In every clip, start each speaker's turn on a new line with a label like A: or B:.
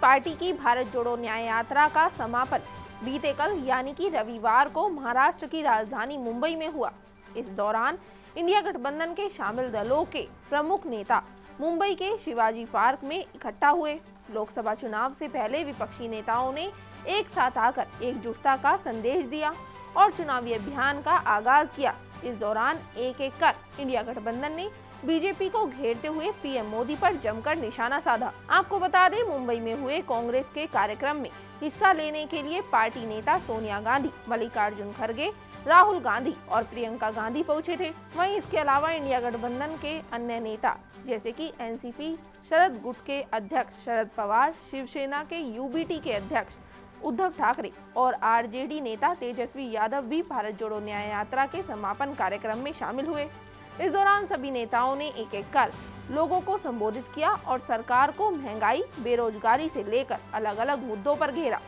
A: Party की भारत जोड़ो न्याय यात्रा का समापन बीते कल यानी कि रविवार को महाराष्ट्र की राजधानी मुंबई में हुआ। इस दौरान इंडिया गठबंधन के शामिल दलों के प्रमुख नेता मुंबई के शिवाजी पार्क में इकट्ठा हुए। लोकसभा चुनाव से पहले विपक्षी नेताओं ने एक साथ आकर एकजुटता का संदेश दिया और चुनावी अभियान का आगाज किया। इस दौरान एक एक कर इंडिया गठबंधन ने बीजेपी को घेरते हुए पीएम मोदी पर जमकर निशाना साधा। आपको बता दें, मुंबई में हुए कांग्रेस के कार्यक्रम में हिस्सा लेने के लिए पार्टी नेता सोनिया गांधी, मल्लिकार्जुन खड़गे, राहुल गांधी और प्रियंका गांधी पहुंचे थे। वहीं इसके अलावा इंडिया गठबंधन के अन्य नेता जैसे कि एनसीपी शरद गुट के अध्यक्ष शरद पवार, शिवसेना के यूबीटी के अध्यक्ष उद्धव ठाकरे और आरजेडी नेता तेजस्वी यादव भी भारत जोड़ो न्याय यात्रा के समापन कार्यक्रम में शामिल हुए। इस दौरान सभी नेताओं ने एक एक कर लोगों को संबोधित किया और सरकार को महंगाई, बेरोजगारी से लेकर अलग अलग मुद्दों पर घेरा।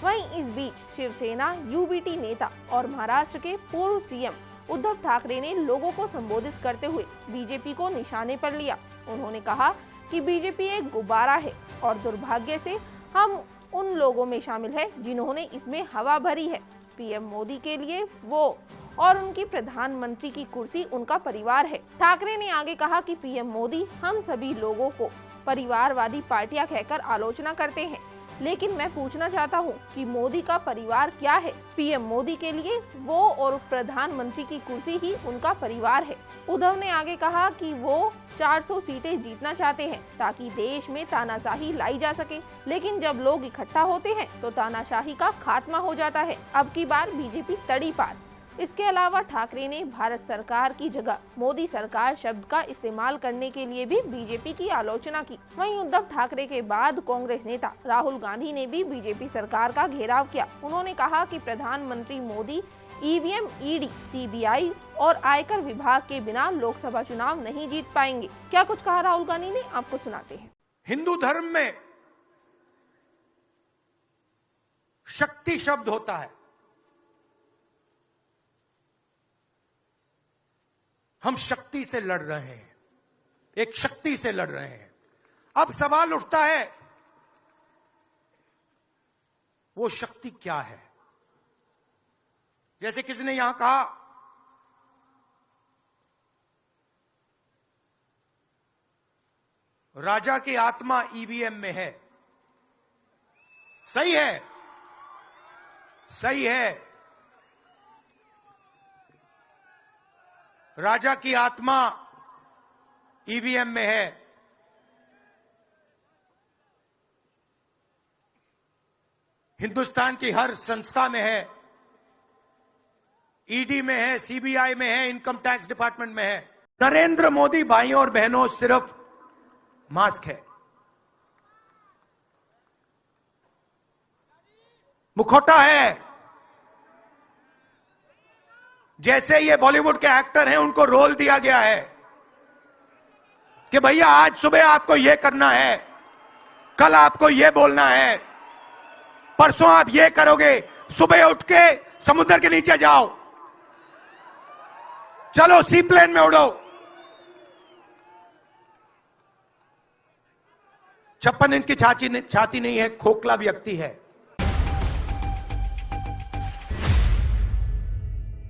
A: वहीं इस बीच शिवसेना, यूबीटी नेता और महाराष्ट्र के पूर्व सीएम उद्धव ठाकरे ने लोगों को संबोधित करते हुए बीजेपी को निशाने पर लिया। उन्होंने कहा कि बीजेपी एक गुब्बारा है और दुर्भाग्य से हम उन लोगों में शामिल है जिन्होंने इसमें हवा भरी है। पीएम मोदी के लिए वो और उनकी प्रधानमंत्री की कुर्सी उनका परिवार है। ठाकरे ने आगे कहा कि पीएम मोदी हम सभी लोगों को परिवारवादी पार्टियां कहकर आलोचना करते हैं, लेकिन मैं पूछना चाहता हूं कि मोदी का परिवार क्या है? पीएम मोदी के लिए वो और प्रधानमंत्री की कुर्सी ही उनका परिवार है। उद्धव ने आगे कहा कि वो 400 सीटें जीतना चाहते हैं ताकि देश में तानाशाही लाई जा सके, लेकिन जब लोग इकट्ठा होते हैं तो तानाशाही का खात्मा हो जाता है। अब की बार बीजेपी तड़ी पार। इसके अलावा ठाकरे ने भारत सरकार की जगह मोदी सरकार शब्द का इस्तेमाल करने के लिए भी बीजेपी की आलोचना की। वहीं उद्धव ठाकरे के बाद कांग्रेस नेता राहुल गांधी ने भी बीजेपी सरकार का घेराव किया। उन्होंने कहा कि प्रधानमंत्री मोदी ईवीएम, ईडी, सीबीआई और आयकर विभाग के बिना लोकसभा चुनाव नहीं जीत पाएंगे। क्या कुछ कहा राहुल गांधी ने, आपको सुनाते हैं।
B: हिंदू धर्म में शक्ति शब्द होता है। हम शक्ति से लड़ रहे हैं, एक शक्ति से लड़ रहे हैं। अब सवाल उठता है वो शक्ति क्या है? जैसे किसी ने यहां कहा राजा की आत्मा ईवीएम में है। सही है, सही है। राजा की आत्मा ईवीएम में है। हिंदुस्तान की हर संस्था में है, ईडी में है, सीबीआई में है, इनकम टैक्स डिपार्टमेंट में है। नरेंद्र मोदी भाइयों और बहनों सिर्फ मास्क है, मुखौटा है। जैसे ये बॉलीवुड के एक्टर हैं, उनको रोल दिया गया है कि भैया आज सुबह आपको ये करना है, कल आपको ये बोलना है, परसों आप ये करोगे, सुबह उठ के समुद्र के नीचे जाओ, चलो सी प्लेन में उड़ो। 56 इंच की छाती नहीं है, खोखला व्यक्ति है।